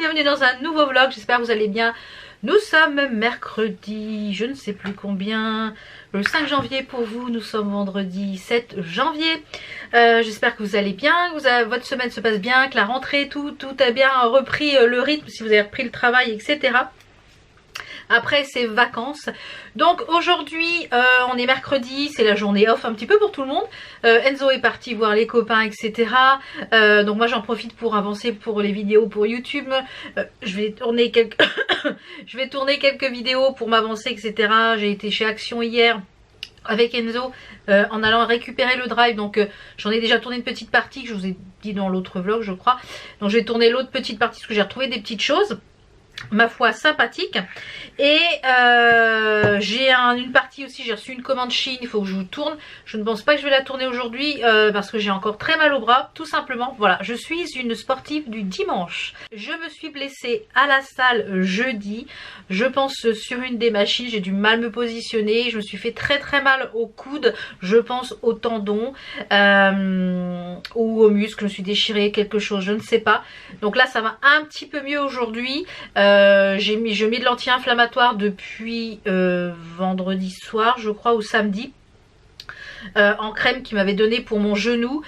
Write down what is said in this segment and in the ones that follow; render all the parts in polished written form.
bienvenue dans un nouveau vlog, j'espère que vous allez bien. Nous sommes mercredi, je ne sais plus combien, le 5 janvier pour vous, nous sommes vendredi 7 janvier. J'espère que vous allez bien, que votre semaine se passe bien, que la rentrée, tout a bien repris le rythme, si vous avez repris le travail, etc. Après ces vacances. Donc aujourd'hui on est mercredi, c'est la journée off un petit peu pour tout le monde. Enzo est parti voir les copains, etc. Donc moi j'en profite pour avancer pour les vidéos pour YouTube. Je vais tourner quelques je vais tourner quelques vidéos pour m'avancer, etc. J'ai été chez Action hier avec Enzo en allant récupérer le drive. Donc j'en ai déjà tourné une petite partie que je vous ai dit dans l'autre vlog, je crois. Donc je vais tourner l'autre petite partie parce que j'ai retrouvé des petites choses, ma foi, sympathique. Et j'ai une partie aussi, j'ai reçu une commande Chine, il faut que je vous tourne. Je ne pense pas que je vais la tourner aujourd'hui parce que j'ai encore très mal au bras, tout simplement. Voilà, je suis une sportive du dimanche. Je me suis blessée à la salle jeudi, je pense sur une des machines, j'ai du mal me positionner, je me suis fait très mal au coude, je pense au tendon ou au muscle, je me suis déchiré quelque chose, je ne sais pas. Donc là ça va un petit peu mieux aujourd'hui. Je mets de l'anti-inflammatoire depuis vendredi soir je crois, ou samedi, en crème qu'il m'avait donné pour mon genou.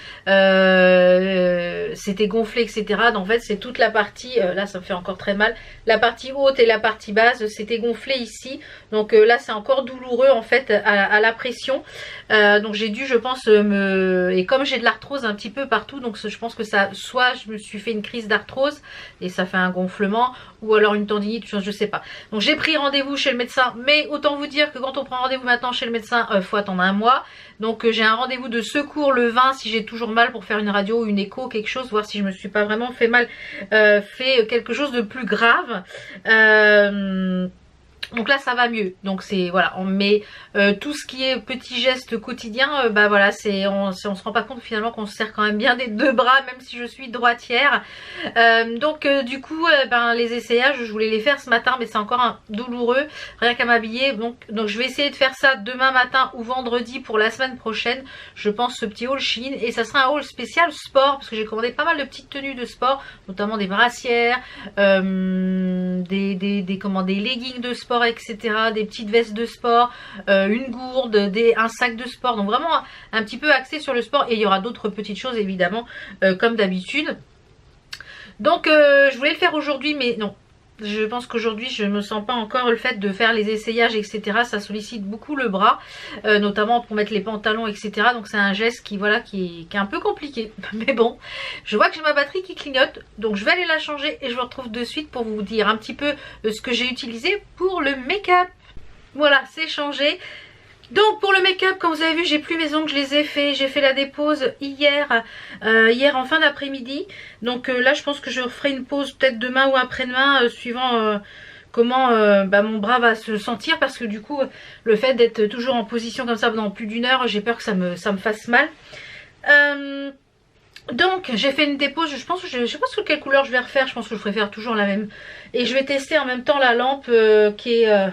C'était gonflé, etc. Donc en fait c'est toute la partie, là ça me fait encore très mal, la partie haute et la partie basse, c'était gonflé ici. Donc là c'est encore douloureux en fait à la pression. Donc j'ai dû, je pense, et comme j'ai de l'arthrose un petit peu partout, donc je pense que ça, soit je me suis fait une crise d'arthrose et ça fait un gonflement, ou alors une tendinite, je sais pas. Donc j'ai pris rendez-vous chez le médecin, mais autant vous dire que quand on prend rendez-vous maintenant chez le médecin, faut attendre un mois. Donc j'ai un rendez-vous de secours le 20 si j'ai toujours mal, pour faire une radio ou une écho, quelque chose, voir si je me suis pas vraiment fait mal, fait quelque chose de plus grave. Donc là ça va mieux, donc c'est voilà, mais tout ce qui est petits gestes quotidiens, bah voilà, on se rend pas compte finalement qu'on se sert quand même bien des deux bras, même si je suis droitière. Donc du coup les essayages je voulais les faire ce matin, mais c'est encore douloureux rien qu'à m'habiller. Donc je vais essayer de faire ça demain matin ou vendredi pour la semaine prochaine, je pense, ce petit haul Shein. Et ça sera un haul spécial sport parce que j'ai commandé pas mal de petites tenues de sport, notamment des brassières, des leggings de sport, etc., des petites vestes de sport, une gourde, un sac de sport. Donc vraiment un petit peu axé sur le sport. Et il y aura d'autres petites choses évidemment comme d'habitude. Donc je voulais le faire aujourd'hui, mais non, je pense qu'aujourd'hui je me sens pas encore, le fait de faire les essayages, etc. ça sollicite beaucoup le bras, notamment pour mettre les pantalons, etc. Donc c'est un geste qui, voilà, qui est un peu compliqué. Mais bon, je vois que j'ai ma batterie qui clignote, donc je vais aller la changer et je vous retrouve de suite pour vous dire un petit peu ce que j'ai utilisé pour le make-up. Voilà, c'est changé. Donc pour le make-up, comme vous avez vu, j'ai plus mes ongles, je les ai fait, j'ai fait la dépose hier en fin d'après-midi. Donc là je pense que je ferai une pause peut-être demain ou après-demain, suivant comment mon bras va se sentir, parce que du coup le fait d'être toujours en position comme ça pendant plus d'une heure, j'ai peur que ça me fasse mal. Donc j'ai fait une dépose, je pense que je sais pas sur quelle couleur je vais refaire, je pense que je préfère toujours la même. Et je vais tester en même temps la lampe qui est...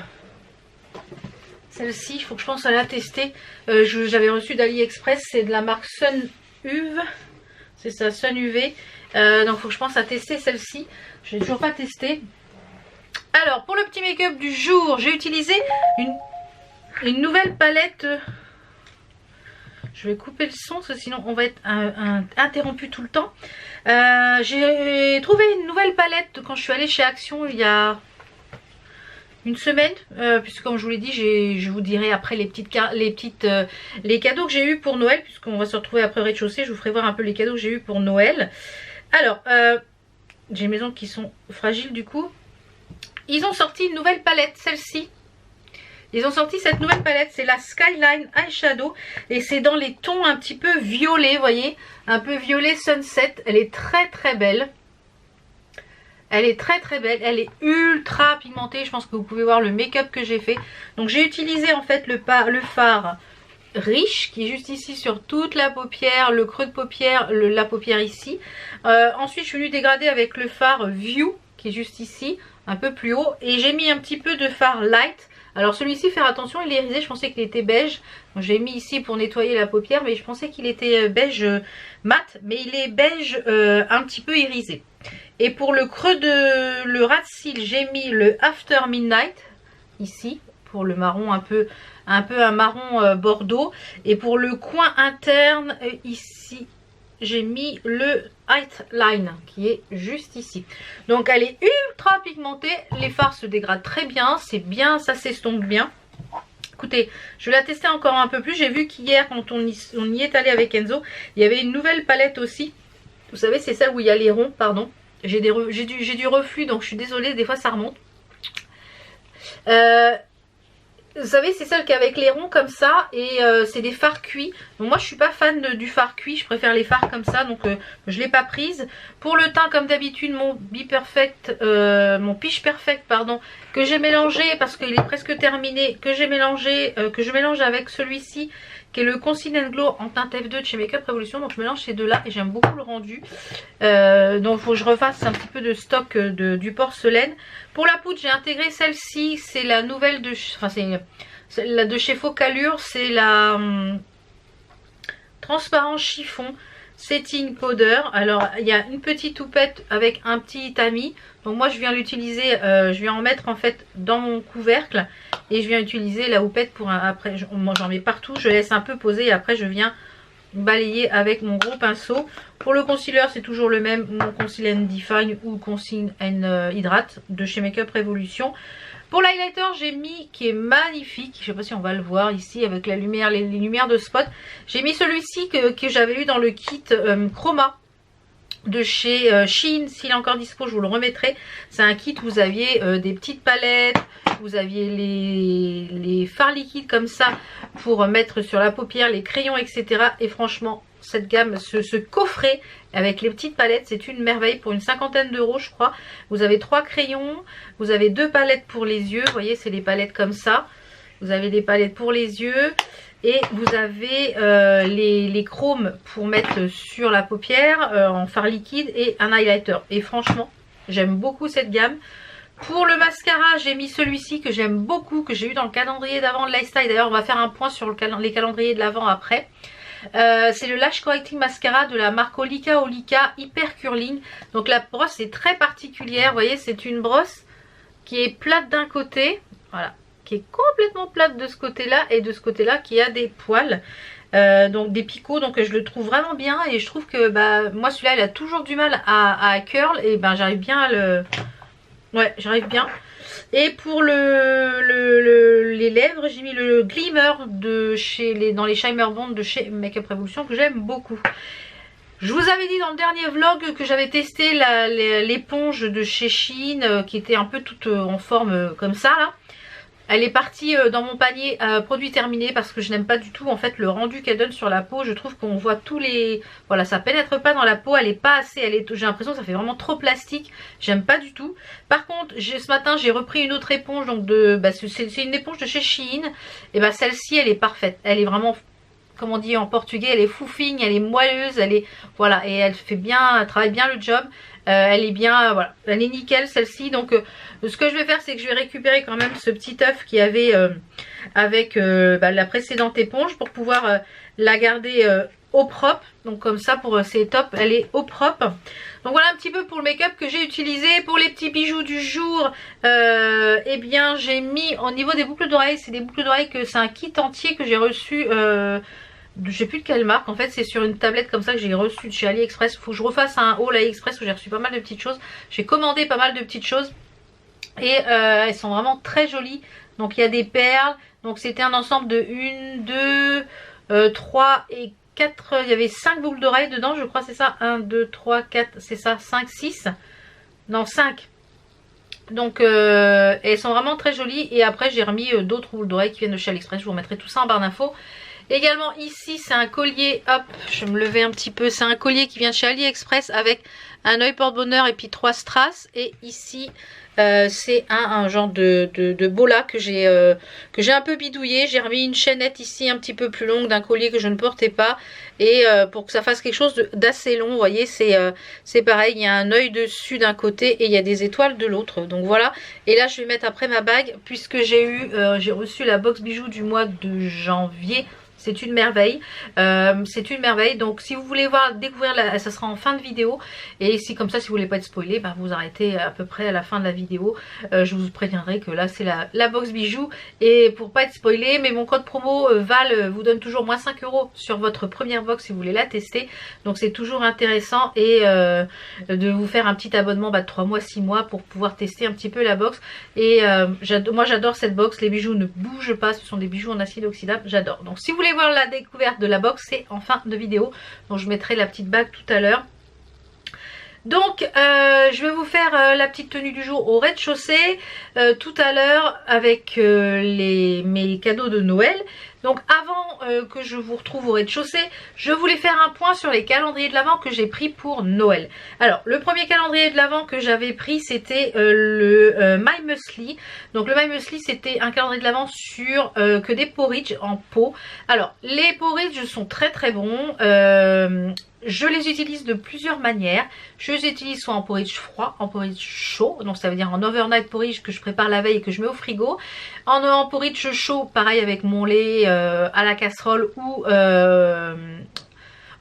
celle-ci, il faut que je pense à la tester. J'avais reçu d'AliExpress, c'est de la marque Sun UV. C'est ça, Sun UV. Donc il faut que je pense à tester celle-ci. Je l'ai toujours pas testée. Alors pour le petit make-up du jour, j'ai utilisé une nouvelle palette. Je vais couper le son parce que sinon on va être interrompu tout le temps. J'ai trouvé une nouvelle palette quand je suis allée chez Action il y a une semaine, puisque comme je vous l'ai dit, je vous dirai après les cadeaux que j'ai eu pour Noël, puisqu'on va se retrouver après au rez-de-chaussée. Je vous ferai voir un peu les cadeaux que j'ai eu pour Noël. Alors j'ai mes ongles qui sont fragiles, du coup ils ont sorti une nouvelle palette, celle-ci. Ils ont sorti cette nouvelle palette, c'est la Skyline Eyeshadow, et c'est dans les tons un petit peu violet, vous voyez, un peu violet sunset. Elle est très belle. Elle est très belle, elle est ultra pigmentée. Je pense que vous pouvez voir le make-up que j'ai fait. Donc j'ai utilisé en fait le fard riche qui est juste ici sur toute la paupière, le creux de paupière, la paupière ici. Ensuite je suis venue dégrader avec le fard View qui est juste ici, un peu plus haut. Et j'ai mis un petit peu de fard light. Alors celui-ci, faire attention, il est irisé, je pensais qu'il était beige. J'ai mis ici pour nettoyer la paupière, mais je pensais qu'il était beige mat, mais il est beige un petit peu irisé. Et pour le creux de le ras de cils, j'ai mis le After Midnight ici pour le marron un peu un marron bordeaux. Et pour le coin interne ici, j'ai mis le Line qui est juste ici. Donc elle est ultra pigmentée, les fards se dégradent très bien, c'est bien, ça s'estompe bien. Écoutez, je vais la tester encore un peu plus. J'ai vu qu'hier quand on y est allé avec Enzo, il y avait une nouvelle palette aussi. Vous savez, c'est celle où il y a les ronds, pardon. J'ai du reflux, donc je suis désolée, des fois ça remonte. Vous savez, c'est celle qui est avec les ronds comme ça et c'est des fards cuits. Donc moi je suis pas fan du fard cuit, je préfère les fards comme ça, donc je l'ai pas prise. Pour le teint, comme d'habitude, mon Peach Perfect pardon, que j'ai mélangé parce qu'il est presque terminé, que j'ai mélangé, que je mélange avec celui-ci qui est le Conceal and Glow en teinte F2 de chez Makeup Revolution. Donc je mélange ces deux là et j'aime beaucoup le rendu. Donc il faut que je refasse un petit peu de stock du porcelaine. Pour la poudre, j'ai intégré celle-ci, c'est la nouvelle de, enfin c'est la de chez Focalure, c'est la transparent chiffon setting powder. Alors il y a une petite houppette avec un petit tamis. Donc moi je viens l'utiliser, je viens en mettre en fait dans mon couvercle et je viens utiliser la houppette pour après. Moi j'en mets partout, je laisse un peu poser et après je viens balayer avec mon gros pinceau. Pour le concealer, c'est toujours le même, mon Conceal and Define ou Conceal and Hydrate de chez Makeup Revolution. Pour l'highlighter, j'ai mis, qui est magnifique, je sais pas si on va le voir ici avec la lumière, les lumières de spot, j'ai mis celui-ci que j'avais eu dans le kit Chroma de chez Shein. S'il est encore dispo, je vous le remettrai. C'est un kit où vous aviez des petites palettes, vous aviez les fards liquides comme ça pour mettre sur la paupière, les crayons, etc. Et franchement, cette gamme, ce coffret avec les petites palettes, c'est une merveille pour une 50aine d'euros je crois. Vous avez 3 crayons, vous avez 2 palettes pour les yeux, vous voyez c'est des palettes comme ça. Vous avez des palettes pour les yeux et vous avez les chromes pour mettre sur la paupière en fard liquide et un highlighter. Et franchement, j'aime beaucoup cette gamme. Pour le mascara, j'ai mis celui-ci que j'aime beaucoup, que j'ai eu dans le calendrier d'avant de Lifestyle. D'ailleurs, on va faire un point sur les calendriers de l'avant après. C'est le Lash Correcting Mascara de la marque Olika Hyper Curling. Donc la brosse est très particulière. Vous voyez, c'est une brosse qui est plate d'un côté. Voilà. Qui est complètement plate de ce côté-là. Et de ce côté-là, qui a des poils. Donc des picots. Donc je le trouve vraiment bien. Et je trouve que moi celui-là, il a toujours du mal à curl. Et j'arrive bien à le... Ouais, j'arrive bien. Et pour les lèvres, j'ai mis le Glimmer dans les Shimmer Bond de chez Makeup Revolution que j'aime beaucoup. Je vous avais dit dans le dernier vlog que j'avais testé l'éponge de chez Shein qui était un peu toute en forme comme ça là. Elle est partie dans mon panier produit terminé parce que je n'aime pas du tout en fait le rendu qu'elle donne sur la peau. Je trouve qu'on voit tous les... Voilà, ça pénètre pas dans la peau, elle est pas assez... J'ai l'impression que ça fait vraiment trop plastique. J'aime pas du tout. Par contre, ce matin j'ai repris une autre éponge donc c'est une éponge de chez Shein. Et celle-ci elle est parfaite. Elle est vraiment... Comme on dit en portugais, elle est foufigne, elle est moelleuse, elle est... Voilà, et elle fait bien, elle travaille bien le job. Elle est bien, voilà, elle est nickel celle-ci. Donc ce que je vais faire, c'est que je vais récupérer quand même ce petit œuf qu'il y avait avec la précédente éponge pour pouvoir la garder au propre. Donc comme ça, pour c'est top, elle est au propre. Donc voilà un petit peu pour le make-up que j'ai utilisé. Pour les petits bijoux du jour, eh bien j'ai mis au niveau des boucles d'oreilles, c'est des boucles d'oreilles que c'est un kit entier que j'ai reçu... je sais plus de quelle marque, en fait c'est sur une tablette comme ça que j'ai reçu de chez AliExpress. Faut que je refasse un haul AliExpress où j'ai reçu pas mal de petites choses. J'ai commandé pas mal de petites choses et elles sont vraiment très jolies. Donc il y a des perles, donc c'était un ensemble de 1, 2, 3 et 4, il y avait 5 boucles d'oreilles dedans je crois, c'est ça, 1, 2, 3, 4, c'est ça, 5, 6, non 5. Donc elles sont vraiment très jolies et après j'ai remis d'autres boucles d'oreilles qui viennent de chez AliExpress. Je vous remettrai tout ça en barre d'infos. Également ici c'est un collier, hop je vais me lever un petit peu, c'est un collier qui vient de chez AliExpress avec un œil porte-bonheur et puis 3 strass. Et ici c'est un genre de bola que j'ai un peu bidouillé. J'ai remis une chaînette ici un petit peu plus longue d'un collier que je ne portais pas. Et pour que ça fasse quelque chose d'assez long, vous voyez c'est pareil, il y a un œil dessus d'un côté et il y a des étoiles de l'autre. Donc voilà, et là je vais mettre après ma bague puisque j'ai reçu la box bijoux du mois de janvier. c'est une merveille. C'est une merveille. Donc si vous voulez découvrir, ça sera en fin de vidéo. Et si comme ça, si vous voulez pas être spoilé, bah, vous arrêtez à peu près à la fin de la vidéo. Je vous préviendrai que là c'est la box bijoux. Et pour pas être spoilé, mais mon code promo Val vous donne toujours moins 5 € sur votre première box si vous voulez la tester. Donc c'est toujours intéressant et de vous faire un petit abonnement de 3 mois, 6 mois pour pouvoir tester un petit peu la box. Et moi j'adore cette box, les bijoux ne bougent pas, ce sont des bijoux en acier inoxydable, j'adore. Donc si vous voulez voir la découverte de la box, c'est en fin de vidéo. Donc je mettrai la petite bague tout à l'heure. Donc je vais vous faire la petite tenue du jour au rez-de-chaussée tout à l'heure avec mes cadeaux de Noël. Donc avant que je vous retrouve au rez-de-chaussée, je voulais faire un point sur les calendriers de l'Avent que j'ai pris pour Noël. Alors le premier calendrier de l'Avent que j'avais pris, c'était le My Muesli. Donc le My Muesli, c'était un calendrier de l'Avent sur que des porridge en pot. Alors les porridge sont très très bons. Je les utilise de plusieurs manières. Je les utilise soit en porridge froid, en porridge chaud. Donc ça veut dire en overnight porridge que je prépare la veille et que je mets au frigo. En porridge chaud, pareil avec mon lait à la casserole ou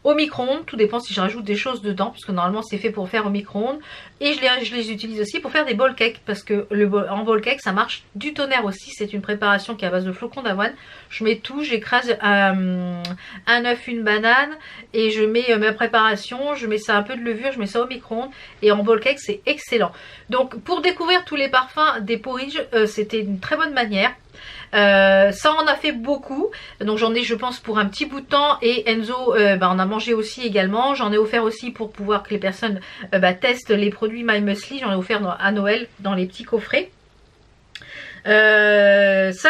au micro-ondes. Tout dépend si je rajoute des choses dedans, puisque normalement c'est fait pour faire au micro-ondes. Et je les utilise aussi pour faire des bowl cakes, parce que en bowl cake ça marche du tonnerre aussi. C'est une préparation qui est à base de flocons d'avoine. Je mets tout, j'écrase un œuf, une banane et je mets ma préparation, je mets ça un peu de levure, je mets ça au micro-ondes et en bowl cake c'est excellent. Donc pour découvrir tous les parfums des porridge, c'était une très bonne manière. Ça en a fait beaucoup, donc j'en ai je pense pour un petit bout de temps. Et Enzo on a mangé aussi également. J'en ai offert aussi pour pouvoir que les personnes testent les produits My Muesli. J'en ai offert à Noël dans les petits coffrets. Ça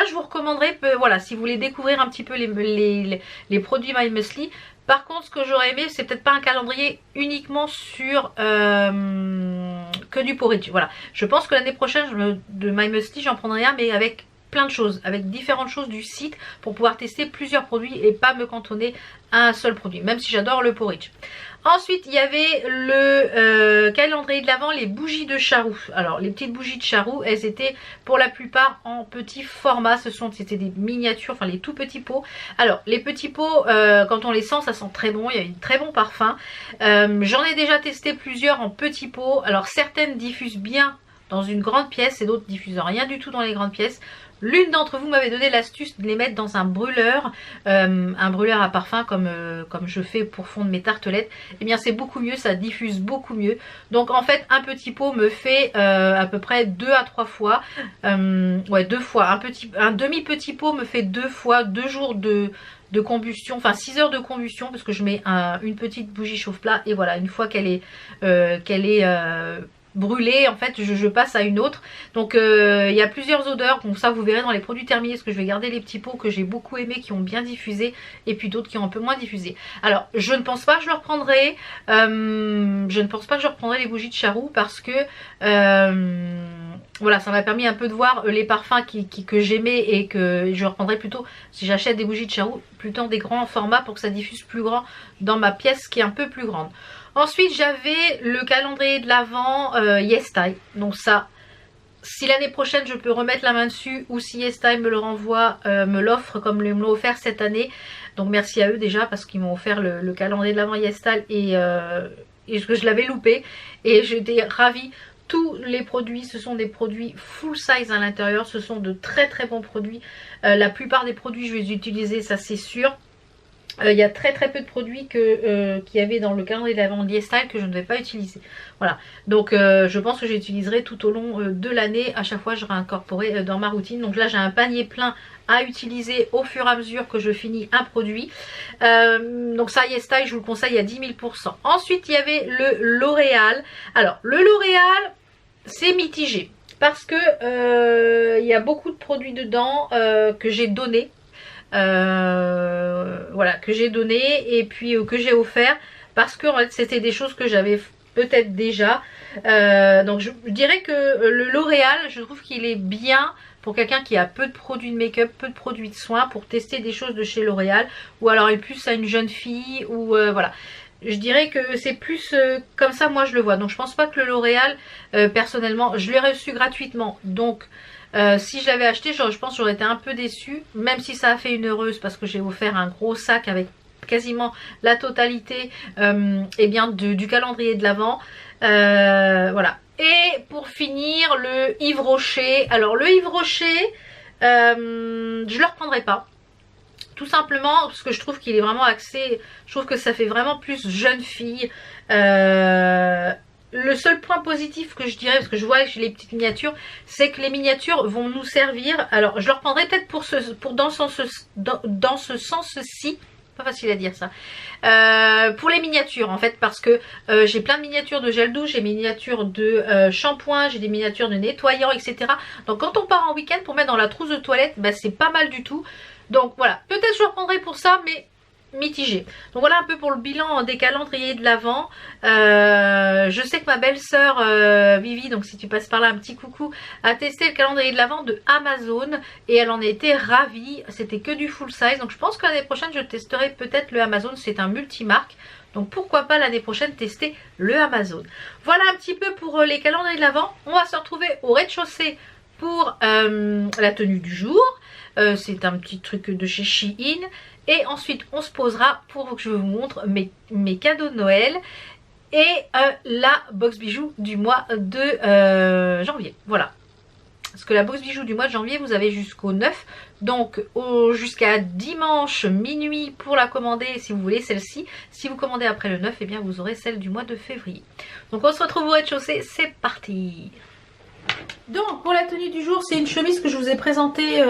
je vous recommanderais, voilà, si vous voulez découvrir un petit peu les produits My Muesli. Par contre ce que j'aurais aimé, c'est peut-être pas un calendrier uniquement sur que du porridge. Voilà, je pense que l'année prochaine de My Muesli j'en prendrai un, mais avec plein de choses, avec différentes choses du site pour pouvoir tester plusieurs produits et pas me cantonner à un seul produit, même si j'adore le porridge. Ensuite il y avait le calendrier de l'Avent, les bougies de charroux. Alors les petites bougies de charroux, elles étaient pour la plupart en petit format. C'était des miniatures, enfin les tout petits pots. Alors les petits pots, quand on les sent, ça sent très bon, il y a un très bon parfum. J'en ai déjà testé plusieurs en petits pots. Alors certaines diffusent bien dans une grande pièce et d'autres diffusent rien du tout dans les grandes pièces. L'une d'entre vous m'avait donné l'astuce de les mettre dans un brûleur à parfum comme je fais pour fondre mes tartelettes. Et bien c'est beaucoup mieux, ça diffuse beaucoup mieux. Donc en fait un petit pot me fait à peu près 2 à 3 fois. Ouais, 2 fois. Un demi petit pot me fait 2 fois 2 jours de combustion, enfin 6 heures de combustion, parce que je mets une petite bougie chauffe-plat et voilà, une fois qu'elle est brûlée, en fait je passe à une autre. Donc il y a plusieurs odeurs, donc ça vous verrez dans les produits terminés, parce que je vais garder les petits pots que j'ai beaucoup aimés, qui ont bien diffusé, et puis d'autres qui ont un peu moins diffusé. Alors je ne pense pas que je le reprendrai, les bougies de charroux, parce que voilà, ça m'a permis un peu de voir les parfums que j'aimais, et que je reprendrai plutôt, si j'achète des bougies de charroux, plutôt des grands formats pour que ça diffuse plus grand dans ma pièce qui est un peu plus grande. Ensuite j'avais le calendrier de l'Avent YesStyle. Donc ça, si l'année prochaine je peux remettre la main dessus, ou si YesStyle me le renvoie, me l'offre comme ils me l'ont offert cette année. Donc merci à eux déjà, parce qu'ils m'ont offert le calendrier de l'Avent YesStyle et que je l'avais loupé. Et j'étais ravie. Tous les produits, ce sont des produits full size à l'intérieur. Ce sont de très très bons produits. La plupart des produits je vais les utiliser, ça c'est sûr. Il y a très très peu de produits qu'il y avait dans le calendrier de l'Avent YesStyle que je ne vais pas utiliser. Voilà, donc je pense que j'utiliserai tout au long de l'année. À chaque fois je réincorporerai dans ma routine. Donc là j'ai un panier plein à utiliser au fur et à mesure que je finis un produit. Donc ça YesStyle je vous le conseille à 10 000%. Ensuite il y avait le L'Oréal. Alors le L'Oréal c'est mitigé, parce que il y a beaucoup de produits dedans que j'ai donné. Voilà, que j'ai donné, et puis que j'ai offert, parce que en fait c'était des choses que j'avais peut-être déjà. Donc je dirais que le L'Oréal, je trouve qu'il est bien pour quelqu'un qui a peu de produits de make-up, peu de produits de soins, pour tester des choses de chez L'Oréal, ou alors est plus à une jeune fille, ou voilà. Je dirais que c'est plus comme ça, moi je le vois. Donc je pense pas que le L'Oréal, personnellement, je l'ai reçu gratuitement, donc Si je l'avais acheté, je pense que j'aurais été un peu déçue, même si ça a fait une heureuse parce que j'ai offert un gros sac avec quasiment la totalité eh bien du calendrier de l'Avent. Voilà. Et pour finir, le Yves Rocher. Alors le Yves Rocher, je le reprendrai pas. Tout simplement parce que je trouve qu'il est vraiment axé, je trouve que ça fait vraiment plus jeune fille. Le seul point positif que je dirais, parce que je vois les petites miniatures, c'est que les miniatures vont nous servir. Alors je le reprendrai peut-être dans ce sens-ci. Pas facile à dire ça. Pour les miniatures en fait, parce que j'ai plein de miniatures de gel douche, j'ai miniatures de shampoing, j'ai des miniatures de nettoyant, etc. Donc quand on part en week-end pour mettre dans la trousse de toilette, bah, c'est pas mal du tout. Donc voilà, peut-être je le reprendrai pour ça, mais mitigé. Donc voilà un peu pour le bilan des calendriers de l'Avent. Je sais que ma belle-sœur Vivi, donc si tu passes par là, un petit coucou, a testé le calendrier de l'Avent de Amazon et elle en était ravie. C'était que du full size, donc je pense que l'année prochaine je testerai peut-être le Amazon. C'est un multimarque, donc pourquoi pas l'année prochaine tester le Amazon. Voilà un petit peu pour les calendriers de l'Avent. On va se retrouver au rez-de-chaussée pour la tenue du jour. C'est un petit truc de chez Shein. Et ensuite on se posera pour que je vous montre mes cadeaux de Noël et la box bijoux du mois de janvier. Voilà. Parce que la box bijoux du mois de janvier, vous avez jusqu'au 9. Donc jusqu'à dimanche minuit pour la commander si vous voulez celle-ci. Si vous commandez après le 9, eh bien vous aurez celle du mois de février. Donc on se retrouve au rez-de-chaussée. C'est parti. Donc pour la tenue du jour, c'est une chemise que je vous ai présentée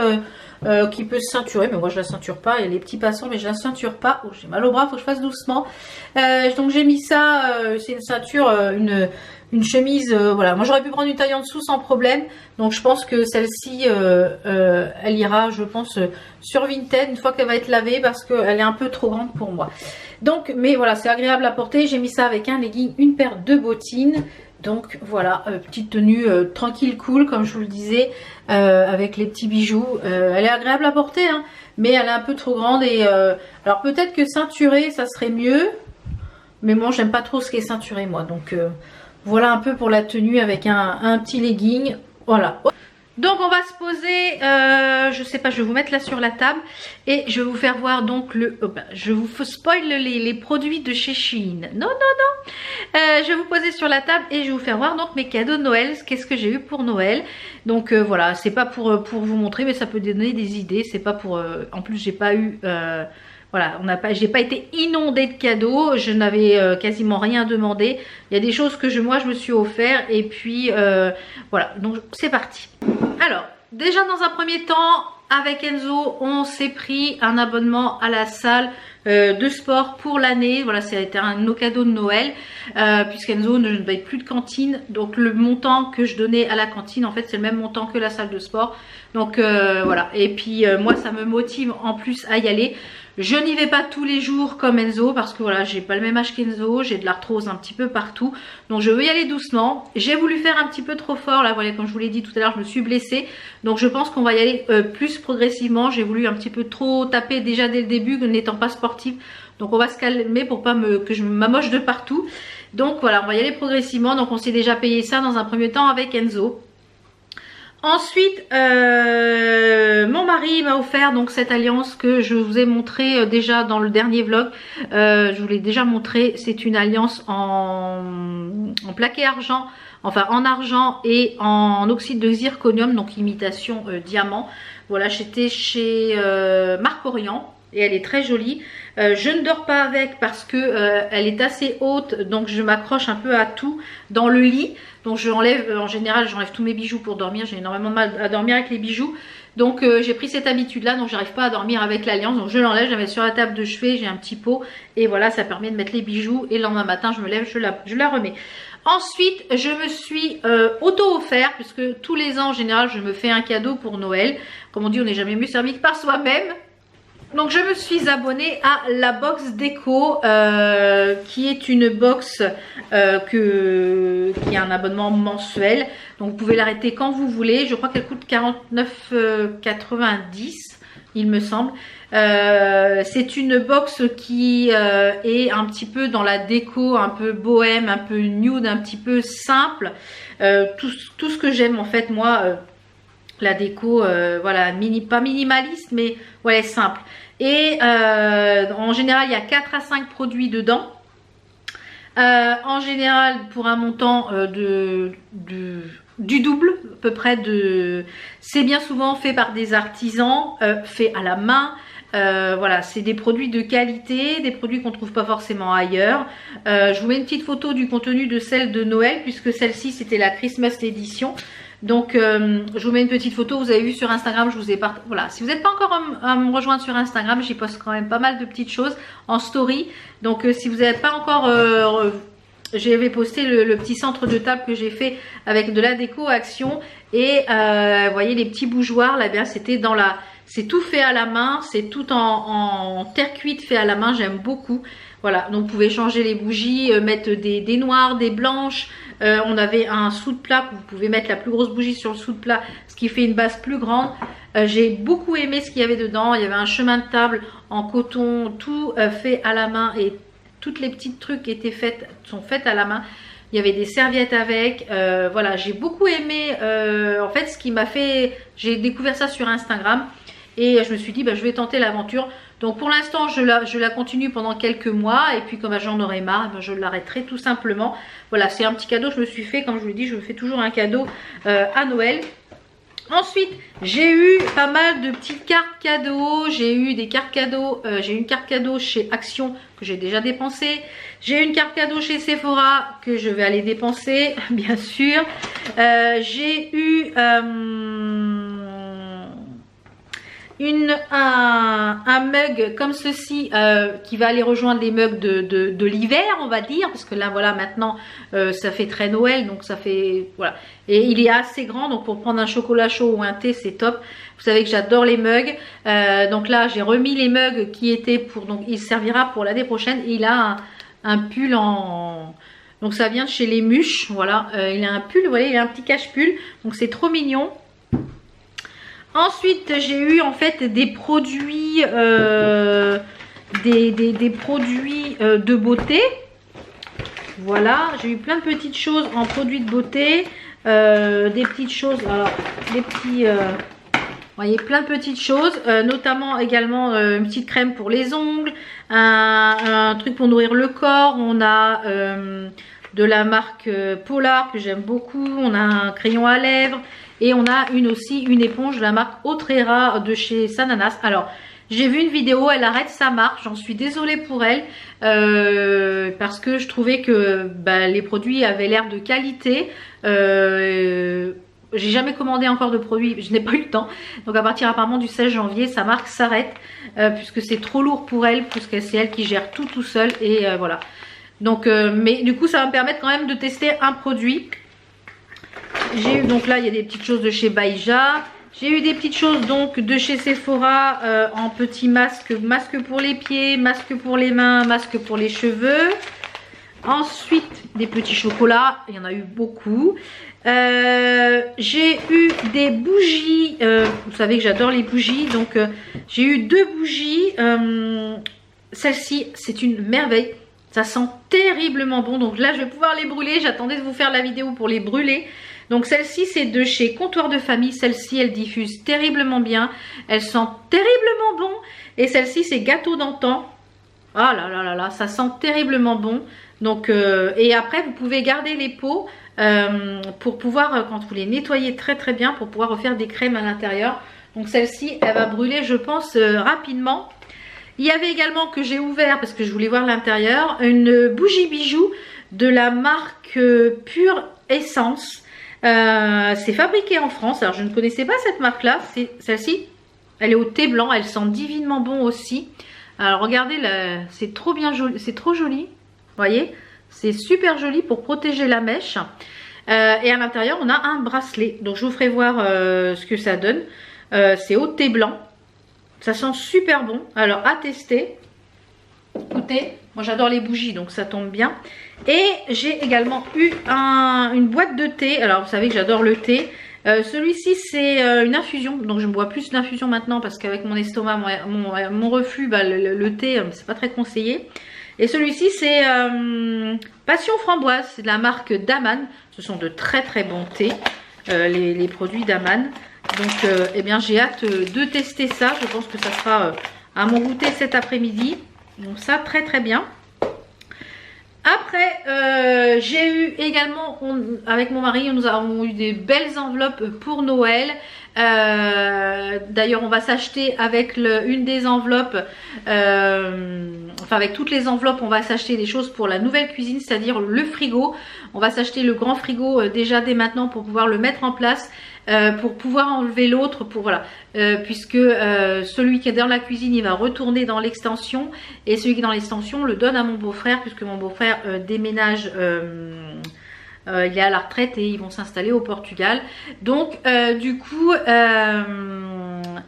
qui peut se ceinturer, mais moi je la ceinture pas. Il y a les petits passants, mais je la ceinture pas. Oh, j'ai mal au bras, faut que je fasse doucement. Donc j'ai mis ça, c'est une ceinture, une chemise. Voilà, moi j'aurais pu prendre une taille en dessous sans problème. Donc je pense que celle-ci, elle ira, je pense, sur Vinted une fois qu'elle va être lavée parce qu'elle est un peu trop grande pour moi. Donc, mais voilà, c'est agréable à porter. J'ai mis ça avec un legging, une paire de bottines. Donc voilà, petite tenue tranquille, cool, comme je vous le disais, avec les petits bijoux. Elle est agréable à porter, hein, mais elle est un peu trop grande. Et alors peut-être que ceinturée, ça serait mieux. Mais moi, j'aime pas trop ce qui est ceinturé, moi. Donc voilà un peu pour la tenue avec un petit legging. Voilà. Donc on va se poser, je sais pas, je vais vous mettre là sur la table et je vais vous faire voir donc je vous spoil les produits de chez Shein. Non, non, non. Je vais vous poser sur la table et je vais vous faire voir donc mes cadeaux de Noël, qu'est-ce que j'ai eu pour Noël. Donc voilà, c'est pas pour vous montrer, mais ça peut donner des idées. C'est pas pour, en plus j'ai pas eu, voilà, j'ai pas été inondée de cadeaux, je n'avais quasiment rien demandé. Il y a des choses que moi je me suis offert et puis voilà, donc c'est parti. Alors, déjà dans un premier temps, avec Enzo, on s'est pris un abonnement à la salle de sport pour l'année. Voilà, ça a été un de nos cadeaux de Noël, puisqu'Enzo ne paye plus de cantine. Donc le montant que je donnais à la cantine, en fait, c'est le même montant que la salle de sport. Donc voilà, et puis moi, ça me motive en plus à y aller. Je n'y vais pas tous les jours comme Enzo parce que voilà, j'ai pas le même âge qu'Enzo, j'ai de l'arthrose un petit peu partout. Donc je veux y aller doucement. J'ai voulu faire un petit peu trop fort là, voilà, comme je vous l'ai dit tout à l'heure, je me suis blessée. Donc je pense qu'on va y aller plus progressivement. J'ai voulu un petit peu trop taper déjà dès le début, n'étant pas sportive. Donc on va se calmer pour pas que je m'amoche de partout. Donc voilà, on va y aller progressivement. Donc on s'est déjà payé ça dans un premier temps avec Enzo. Ensuite, mon mari m'a offert donc cette alliance que je vous ai montré déjà dans le dernier vlog. Je vous l'ai déjà montré. C'est une alliance en plaqué argent, enfin en argent et en oxyde de zirconium, donc imitation diamant. Voilà, j'étais chez Marc Orion et elle est très jolie. Je ne dors pas avec parce que elle est assez haute, donc je m'accroche un peu à tout dans le lit. Donc je enlève, en général j'enlève tous mes bijoux pour dormir, j'ai énormément de mal à dormir avec les bijoux. Donc j'ai pris cette habitude là, donc j'arrive pas à dormir avec l'alliance. Donc je l'enlève, je la mets sur la table de chevet, j'ai un petit pot. Et voilà, ça permet de mettre les bijoux. Et le lendemain matin je me lève, je la remets. Ensuite je me suis auto-offert, puisque tous les ans en général je me fais un cadeau pour Noël. Comme on dit, on n'est jamais mieux servi que par soi-même. Donc je me suis abonnée à la box déco qui est une box qui a un abonnement mensuel. Donc vous pouvez l'arrêter quand vous voulez. Je crois qu'elle coûte 49,90 il me semble. C'est une box qui est un petit peu dans la déco, un peu bohème, un peu nude, un petit peu simple. Tout ce que j'aime en fait moi La déco, voilà, pas minimaliste, mais ouais, simple. Et en général, il y a 4 à 5 produits dedans. En général, pour un montant du double, à peu près de... C'est bien souvent fait par des artisans, fait à la main. Voilà, c'est des produits de qualité, des produits qu'on ne trouve pas forcément ailleurs. Je vous mets une petite photo du contenu de celle de Noël, puisque celle-ci, c'était la Christmas Edition. Donc je vous mets une petite photo, vous avez vu sur Instagram, je vous ai partagé. Voilà, si vous n'êtes pas encore à me rejoindre sur Instagram, j'y poste quand même pas mal de petites choses en story. Donc si vous n'êtes pas encore... j'avais posté le petit centre de table que j'ai fait avec de la déco action. Et vous voyez les petits bougeoirs, là bien c'était dans la... C'est tout fait à la main, c'est tout en terre cuite fait à la main, j'aime beaucoup. Voilà, donc vous pouvez changer les bougies, mettre des noires, des blanches. On avait un sous de plat, vous pouvez mettre la plus grosse bougie sur le sous de plat, ce qui fait une base plus grande. J'ai beaucoup aimé ce qu'il y avait dedans. Il y avait un chemin de table en coton, tout fait à la main, et toutes les petites trucs qui étaient sont faites à la main. Il y avait des serviettes avec, voilà, j'ai beaucoup aimé. En fait, ce qui m'a fait, j'ai découvert ça sur Instagram et je me suis dit, bah, je vais tenter l'aventure. Donc pour l'instant, je la continue pendant quelques mois, et puis comme j'en aurai marre, je l'arrêterai tout simplement. Voilà, c'est un petit cadeau que je me suis fait. Comme je vous l'ai dit, je me fais toujours un cadeau à Noël. Ensuite, j'ai eu pas mal de petites cartes cadeaux. J'ai eu des cartes cadeaux. J'ai eu une carte cadeau chez Action que j'ai déjà dépensée. J'ai eu une carte cadeau chez Sephora que je vais aller dépenser, bien sûr. J'ai eu un mug comme ceci qui va aller rejoindre les mugs de l'hiver, on va dire, parce que là voilà, maintenant ça fait très Noël, donc ça fait voilà, et il est assez grand, donc pour prendre un chocolat chaud ou un thé c'est top. Vous savez que j'adore les mugs, donc là j'ai remis les mugs qui étaient pour, donc il servira pour l'année prochaine. Et il a un pull en... Donc ça vient de chez les Muches, voilà, il a un pull, vous voyez, il a un petit cache-pull, donc c'est trop mignon. Ensuite, j'ai eu en fait des produits, des produits de beauté. Voilà, j'ai eu plein de petites choses en produits de beauté, des petites choses, alors des petits, vous voyez, plein de petites choses, notamment également une petite crème pour les ongles, un truc pour nourrir le corps. On a de la marque Polar que j'aime beaucoup, on a un crayon à lèvres. Et on a aussi une éponge de la marque Autrera de chez Sananas. Alors, j'ai vu une vidéo, elle arrête sa marque. J'en suis désolée pour elle. Parce que je trouvais que les produits avaient l'air de qualité. J'ai jamais commandé encore de produits, je n'ai pas eu le temps. Donc à partir apparemment du 16 janvier, sa marque s'arrête. Puisque c'est trop lourd pour elle, puisque c'est elle qui gère tout seul. Et voilà. Donc, mais du coup, ça va me permettre quand même de tester un produit. J'ai eu, donc là il y a des petites choses de chez Baïja. J'ai eu des petites choses donc de chez Sephora en petits masques. Masque pour les pieds, masque pour les mains, masque pour les cheveux. Ensuite des petits chocolats, il y en a eu beaucoup. J'ai eu des bougies, vous savez que j'adore les bougies. Donc j'ai eu 2 bougies. Celle-ci c'est une merveille. Ça sent terriblement bon. Donc là je vais pouvoir les brûler. J'attendais de vous faire la vidéo pour les brûler. Donc celle-ci c'est de chez Comptoir de Famille. Celle-ci elle diffuse terriblement bien. Elle sent terriblement bon. Et celle-ci c'est Gâteau d'antan. Ah là là là là, ça sent terriblement bon. Donc et après vous pouvez garder les pots pour pouvoir, quand vous les nettoyez très bien, pour pouvoir refaire des crèmes à l'intérieur. Donc celle-ci elle va brûler je pense rapidement. Il y avait également, que j'ai ouvert parce que je voulais voir l'intérieur, une bougie bijou de la marque Pure Essence. C'est fabriqué en France. Alors je ne connaissais pas cette marque là. C'est celle-ci. Elle est au thé blanc. Elle sent divinement bon aussi. Alors regardez, c'est trop bien joli. C'est trop joli. Vous voyez, c'est super joli pour protéger la mèche. Et à l'intérieur on a un bracelet. Donc je vous ferai voir ce que ça donne. C'est au thé blanc. Ça sent super bon. Alors à tester. Écoutez, moi j'adore les bougies donc ça tombe bien. Et j'ai également eu une boîte de thé. Alors vous savez que j'adore le thé. Celui-ci c'est une infusion. Donc je bois plus d'infusion maintenant parce qu'avec mon estomac, mon reflux, le thé c'est pas très conseillé. Et celui-ci c'est Passion Framboise. C'est de la marque Daman. Ce sont de très bons thés. Les produits Daman. Donc eh bien j'ai hâte de tester ça. Je pense que ça sera à mon goûter cet après-midi. Donc ça très très bien. Après, j'ai eu également, avec mon mari, nous avons eu des belles enveloppes pour Noël. D'ailleurs, on va s'acheter avec une des enveloppes, enfin avec toutes les enveloppes, on va s'acheter des choses pour la nouvelle cuisine, c'est-à-dire le frigo. On va s'acheter le grand frigo déjà dès maintenant pour pouvoir le mettre en place. Pour pouvoir enlever l'autre, pour voilà, puisque celui qui est dans la cuisine, il va retourner dans l'extension, et celui qui est dans l'extension le donne à mon beau-frère, puisque mon beau-frère déménage, il est à la retraite et ils vont s'installer au Portugal. Donc du coup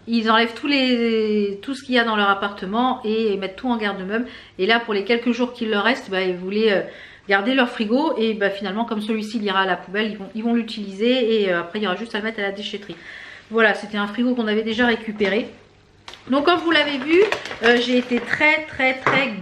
ils enlèvent tout ce qu'il y a dans leur appartement et mettent tout en garde-meuble. Et là, pour les quelques jours qu'il leur reste, bah, ils voulaient garder leur frigo, et bah, finalement comme celui-ci il ira à la poubelle, ils vont l'utiliser, et après il y aura juste à le mettre à la déchetterie. Voilà, c'était un frigo qu'on avait déjà récupéré. Donc comme vous l'avez vu, j'ai été très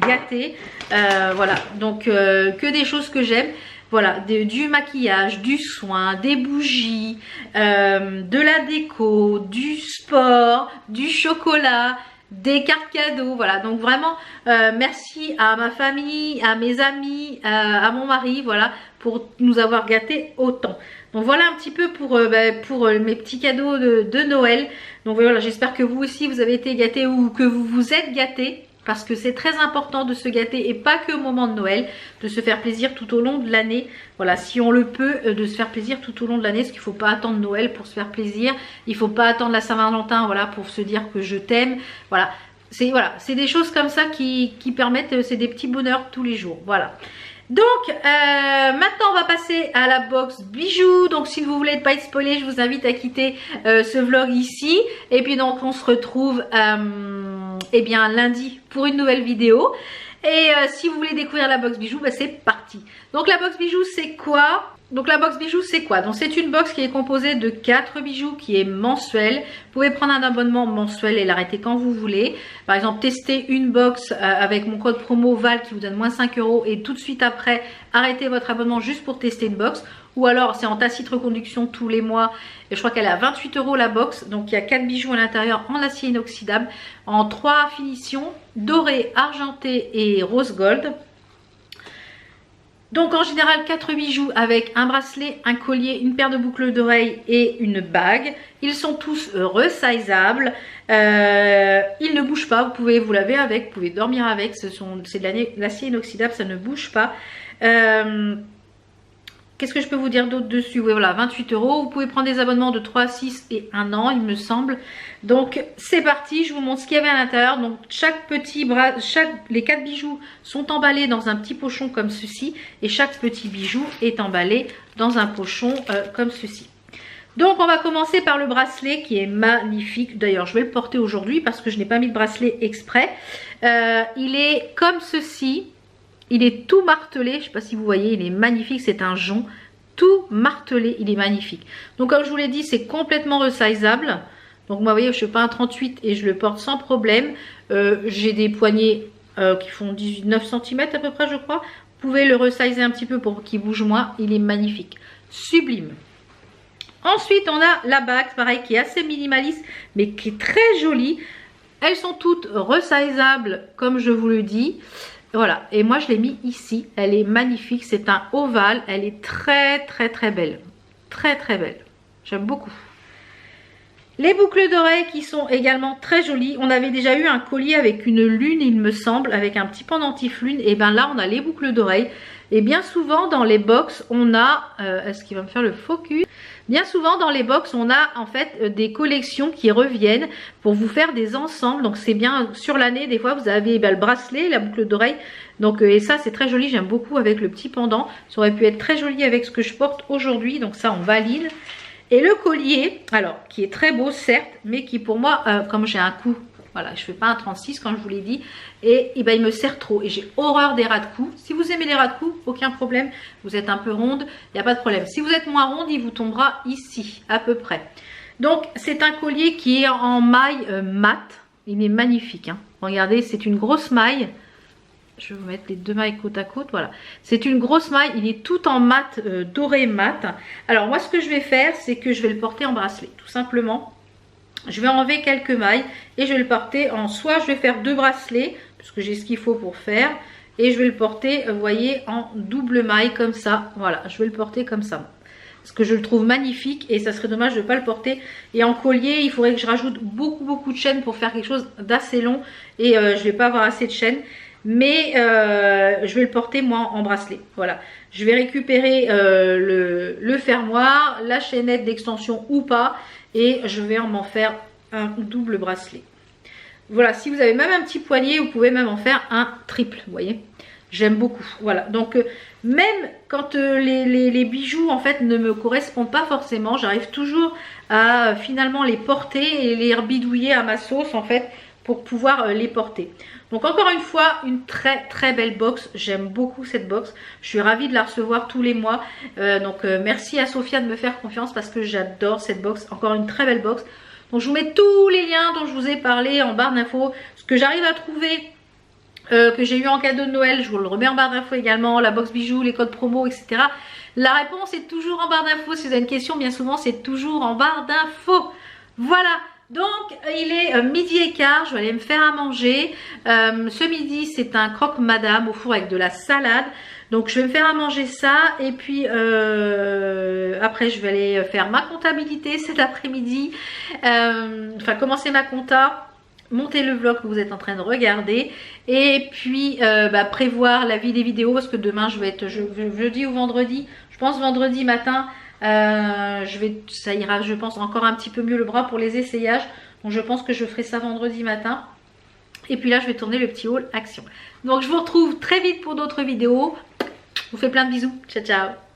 gâtée. Voilà, donc que des choses que j'aime. Voilà, du maquillage, du soin, des bougies, de la déco, du sport, du chocolat, des cartes cadeaux. Voilà, donc vraiment merci à ma famille, à mes amis, à mon mari, voilà, pour nous avoir gâtés autant. Donc voilà un petit peu pour mes petits cadeaux de Noël. Donc voilà, j'espère que vous aussi vous avez été gâtés, ou que vous vous êtes gâtés, parce que c'est très important de se gâter, et pas que au moment de Noël, de se faire plaisir tout au long de l'année. Voilà, si on le peut, de se faire plaisir tout au long de l'année, parce qu'il ne faut pas attendre Noël pour se faire plaisir. Il ne faut pas attendre la Saint-Valentin, voilà, pour se dire que je t'aime. Voilà, c'est des choses comme ça qui permettent, c'est des petits bonheurs tous les jours. Voilà. Donc maintenant on va passer à la box bijoux. Donc si vous voulez ne pas être spoilé, je vous invite à quitter ce vlog ici. Et puis donc on se retrouve eh bien lundi pour une nouvelle vidéo. Et si vous voulez découvrir la box bijoux, bah, c'est parti. Donc la box bijoux c'est quoi? Donc la box bijoux c'est quoi? Donc c'est une box qui est composée de 4 bijoux, qui est mensuelle. Vous pouvez prendre un abonnement mensuel et l'arrêter quand vous voulez. Par exemple, tester une box avec mon code promo VAL qui vous donne moins 5 €, et tout de suite après arrêter votre abonnement juste pour tester une box. Ou alors c'est en tacite reconduction tous les mois, et je crois qu'elle est à 28 € la box. Donc il y a 4 bijoux à l'intérieur en acier inoxydable, en 3 finitions, doré, argenté et rose gold. Donc en général 4 bijoux avec un bracelet, un collier, une paire de boucles d'oreilles et une bague. Ils sont tous resizables. Ils ne bougent pas, vous pouvez vous laver avec, vous pouvez dormir avec. C'est de l'acier inoxydable, ça ne bouge pas. Qu'est-ce que je peux vous dire d'autre dessus? Oui, voilà, 28 €. Vous pouvez prendre des abonnements de 3, 6 et 1 an, il me semble. Donc, c'est parti. Je vous montre ce qu'il y avait à l'intérieur. Donc, les 4 bijoux sont emballés dans un petit pochon comme ceci. Et chaque petit bijou est emballé dans un pochon comme ceci. Donc, on va commencer par le bracelet qui est magnifique. D'ailleurs, je vais le porter aujourd'hui parce que je n'ai pas mis de bracelet exprès. Il est comme ceci. Il est tout martelé, je ne sais pas si vous voyez, il est magnifique, c'est un jonc tout martelé, il est magnifique. Donc comme je vous l'ai dit, c'est complètement resizeable. Donc moi, vous voyez, je fais pas un 38 et je le porte sans problème. J'ai des poignets qui font 19 cm à peu près, je crois. Vous pouvez le resizer un petit peu pour qu'il bouge moins, il est magnifique, sublime. Ensuite, on a la bague, pareil, qui est assez minimaliste, mais qui est très jolie. Elles sont toutes resizables, comme je vous le dis. Voilà, et moi je l'ai mis ici, elle est magnifique, c'est un ovale, elle est très belle, très belle, j'aime beaucoup. Les boucles d'oreilles qui sont également très jolies. On avait déjà eu un collier avec une lune, il me semble, avec un petit pendentif lune, et bien là on a les boucles d'oreilles. Et bien souvent dans les box on a, est-ce qu'il va me faire le focus? Bien souvent dans les box on a en fait des collections qui reviennent pour vous faire des ensembles. Donc c'est bien sur l'année, des fois vous avez le bracelet, la boucle d'oreille. Donc et ça c'est très joli, j'aime beaucoup avec le petit pendant. Ça aurait pu être très joli avec ce que je porte aujourd'hui, donc ça on valide. Et le collier, alors qui est très beau certes, mais qui pour moi, comme j'ai un cou, voilà, je fais pas un 36 comme je vous l'ai dit, et ben, il me sert trop et j'ai horreur des ras de cou. Si vous aimez les ras de cou, aucun problème, vous êtes un peu ronde, il n'y a pas de problème. Si vous êtes moins ronde, il vous tombera ici à peu près. Donc c'est un collier qui est en maille mat, il est magnifique, hein. Regardez, c'est une grosse maille, Je vais vous mettre les deux mailles côte à côte, voilà. C'est une grosse maille, il est tout en mat, doré mat. Alors moi ce que je vais faire, c'est que je vais le porter en bracelet, tout simplement. Je vais enlever quelques mailles et je vais le porter en, soit je vais faire 2 bracelets, parce que j'ai ce qu'il faut pour faire. Et je vais le porter, vous voyez, en double maille comme ça. Voilà, je vais le porter comme ça. Parce que je le trouve magnifique et ça serait dommage de ne pas le porter. Et en collier, il faudrait que je rajoute beaucoup de chaînes pour faire quelque chose d'assez long. Et je ne vais pas avoir assez de chaînes. Mais je vais le porter moi en bracelet. Voilà, je vais récupérer le fermoir, la chaînette d'extension ou pas. Et je vais m'en faire un double bracelet. Voilà, si vous avez même un petit poignet, vous pouvez même en faire un triple, vous voyez. J'aime beaucoup, voilà. Donc, même quand les bijoux, en fait, ne me correspondent pas forcément, j'arrive toujours à finalement les porter et les bidouiller à ma sauce, en fait, pour pouvoir les porter. Donc, encore une fois, une très belle box. J'aime beaucoup cette box. Je suis ravie de la recevoir tous les mois. Merci à Sophia de me faire confiance parce que j'adore cette box. Encore une très belle box. Donc je vous mets tous les liens dont je vous ai parlé en barre d'infos. Ce que j'arrive à trouver, que j'ai eu en cadeau de Noël, je vous le remets en barre d'infos également. La box bijoux, les codes promo, etc. La réponse est toujours en barre d'infos. Si vous avez une question, bien souvent c'est toujours en barre d'infos. Voilà. Donc il est 12h15, je vais aller me faire à manger. Ce midi c'est un croque madame au four avec de la salade. Donc je vais me faire à manger ça et puis après je vais aller faire ma comptabilité cet après-midi. Enfin commencer ma compta, monter le vlog que vous êtes en train de regarder et puis prévoir la vie des vidéos parce que demain je vais être jeudi ou vendredi. Je pense vendredi matin. Ça ira je pense encore un petit peu mieux le bras pour les essayages. Donc je pense que je ferai ça vendredi matin. Et puis là je vais tourner le petit haul action. Donc je vous retrouve très vite pour d'autres vidéos. Je vous fais plein de bisous. Ciao ciao.